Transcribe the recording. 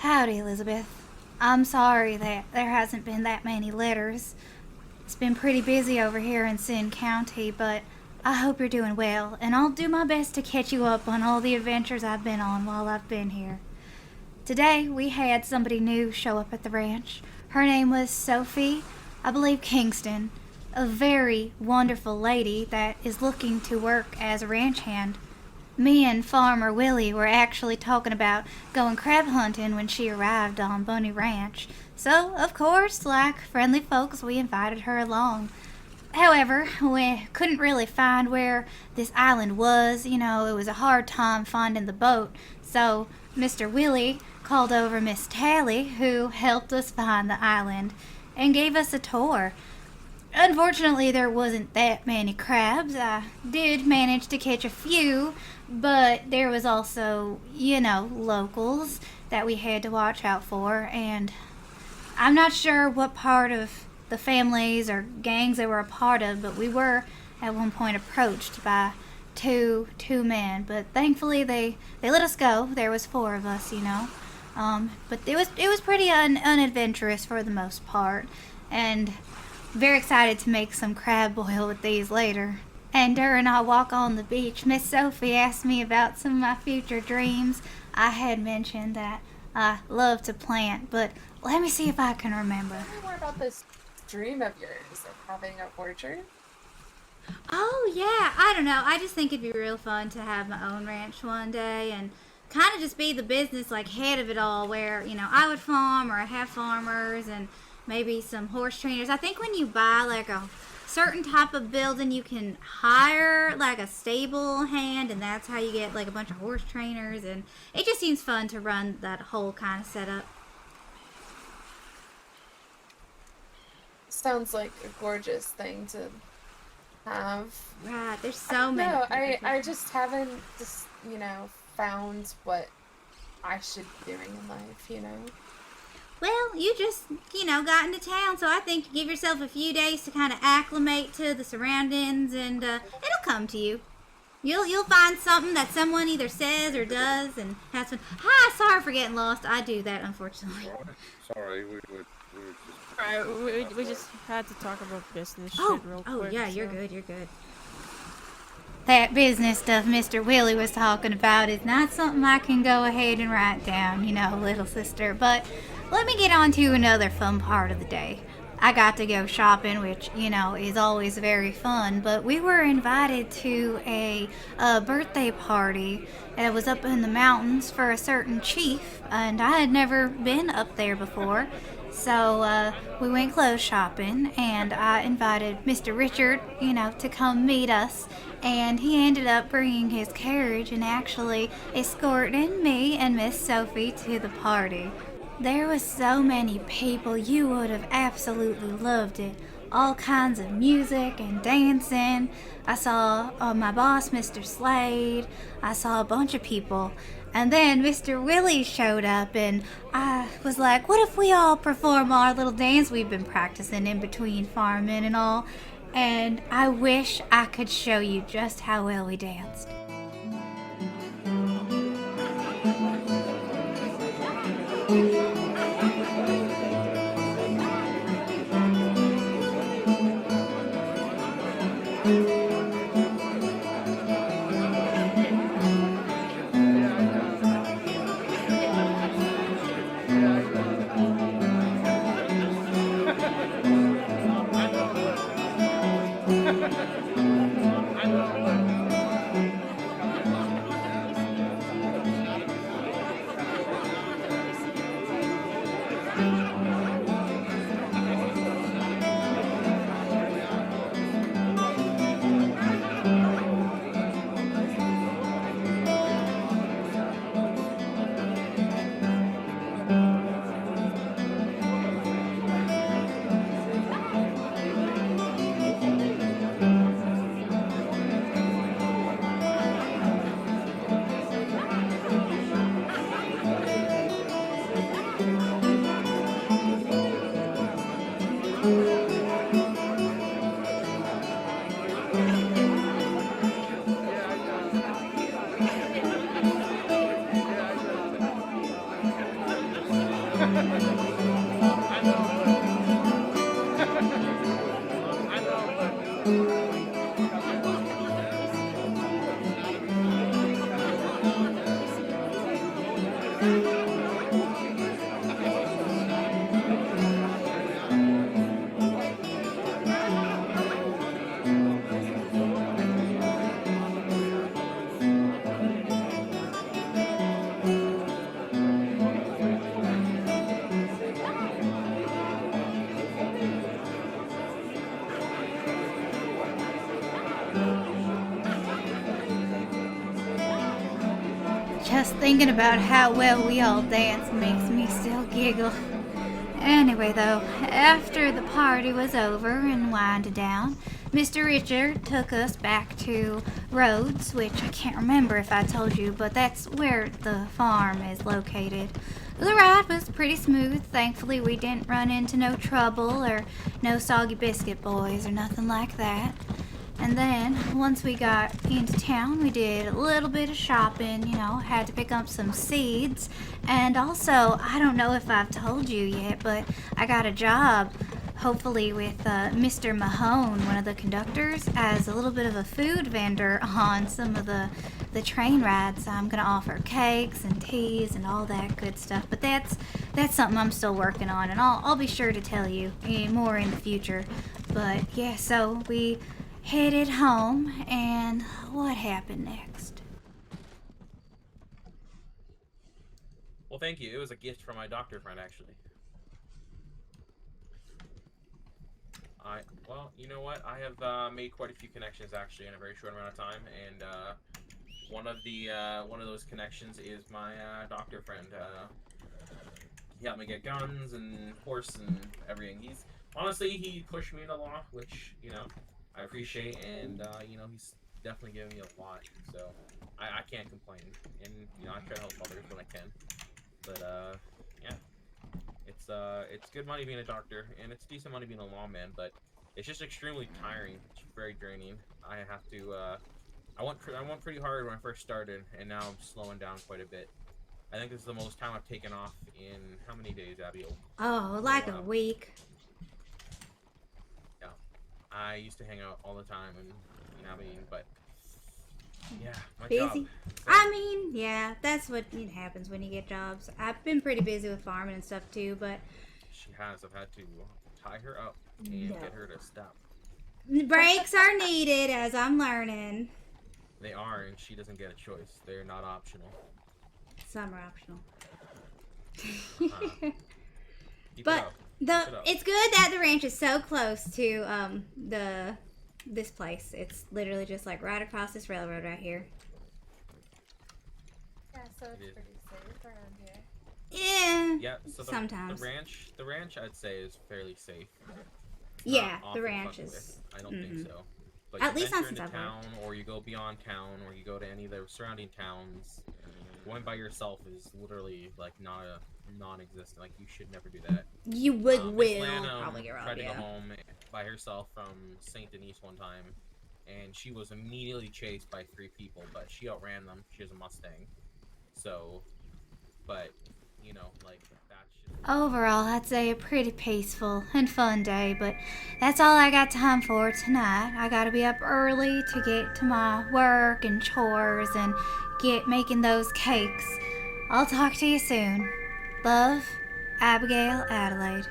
Howdy, Elizabeth. I'm sorry that there hasn't been that many letters. It's been pretty busy over here in Syn County, but I hope you're doing well, and I'll do my best to catch you up on all the adventures I've been on while I've been here. Today, we had somebody new show up at the ranch. Her name was Sophie, I believe Kingston, a very wonderful lady that is looking to work as a ranch hand. Me and Farmer Willie were actually talking about going crab hunting when she arrived on Bunny Ranch. So, of course, like friendly folks, we invited her along. However, we couldn't really find where this island was. You know, it was a hard time finding the boat. So, Mr. Willie called over Miss Tally, who helped us find the island and gave us a tour. Unfortunately, there wasn't that many crabs. I did manage to catch a few, but there was also, locals that we had to watch out for, and I'm not sure what part of the families or gangs they were a part of, but we were at one point approached by two men, but thankfully they let us go. There was four of us, but it was pretty unadventurous for the most part, and very excited to make some crab boil with these later. And during our walk on the beach, Miss Sophie asked me about some of my future dreams. I had mentioned that I love to plant, but let me see if I can remember. Tell me more about this dream of yours of having a orchard. Oh, yeah, I don't know. I just think it'd be real fun to have my own ranch one day and kind of just be the business, head of it all, where, I would farm or I have farmers and maybe some horse trainers. I think when you buy a certain type of building, you can hire a stable hand, and that's how you get a bunch of horse trainers, and it just seems fun to run that whole kind of setup. Sounds like a gorgeous thing to have. Right, there's so many. No, I just haven't found what I should be doing in life. Well, you just, got into town, so I think give yourself a few days to kind of acclimate to the surroundings, and it'll come to you. You'll find something that someone either says or does, and has fun. Hi, sorry for getting lost. I do that, unfortunately. Sorry, we were just... Alright, we just had to talk about business shit real quick. Oh, yeah, you're good. That business stuff Mr. Willie was talking about is not something I can go ahead and write down, little sister. But let me get on to another fun part of the day. I got to go shopping, which, is always very fun. But we were invited to a birthday party that was up in the mountains for a certain chief. And I had never been up there before. So we went clothes shopping, and I invited Mr. Richard, to come meet us. And he ended up bringing his carriage and actually escorting me and Miss Sophie to the party. There was so many people, you would have absolutely loved it. All kinds of music and dancing. I saw my boss, Mr. Slade. I saw a bunch of people. And then Mr. Willie showed up, and I was like, what if we all perform our little dance we've been practicing in between farming and all? And I wish I could show you just how well we danced. Just thinking about how well we all dance makes me still giggle. Anyway, though, after the party was over and winded down, Mr. Richard took us back to Rhodes, which I can't remember if I told you, but that's where the farm is located. The ride was pretty smooth. Thankfully, we didn't run into no trouble or no soggy biscuit boys or nothing like that. And then, once we got into town, we did a little bit of shopping, had to pick up some seeds. And also, I don't know if I've told you yet, but I got a job, hopefully with Mr. Mahone, one of the conductors, as a little bit of a food vendor on some of the train rides. I'm going to offer cakes and teas and all that good stuff. But that's something I'm still working on, and I'll be sure to tell you more in the future. But yeah, so we headed home, and what happened next? Well, thank you. It was a gift from my doctor friend, actually. Well, you know what? I have made quite a few connections actually in a very short amount of time, and one of those connections is my doctor friend. He helped me get guns and horse and everything. He pushed me in the law, which I appreciate, and he's definitely given me a lot, so I can't complain, and I try to help others when I can. But yeah, it's good money being a doctor, and it's decent money being a lawman, but it's just extremely tiring. It's very draining. I have to I went pretty hard when I first started, and now I'm slowing down quite a bit. I think this is the most time I've taken off in how many days, Abiel? Oh, like a week. I used to hang out all the time, and but yeah, my busy. job. I mean, yeah, that's what happens when you get jobs. I've been pretty busy with farming and stuff too, but I've had to tie her up and get her to stop. Breaks are needed, as I'm learning. They are, and she doesn't get a choice. They're not optional. Some are optional. Keep But it up. it's good that the ranch is so close to this place. It's literally just like right across this railroad right here. Yeah, so it's pretty safe around here. Yeah. Yeah. So sometimes the ranch, I'd say, is fairly safe. Yeah, Not the often ranch fucked is. with. I don't think so. But At you least not venture since into I've town, or you go beyond town, or you go to any of the surrounding towns. Going by yourself is literally like non-existent. Like, you should never do that. You would Miss will Lanham probably get robbed. tried to Yeah. go home by herself from St. Denis one time, and she was immediately chased by 3 people, but she outran them. She has a Mustang. So, but like, that's just... Overall, I'd say a pretty peaceful and fun day, but that's all I got time for tonight. I gotta be up early to get to my work and chores and get making those cakes. I'll talk to you soon. Love, Abigail Adelaide.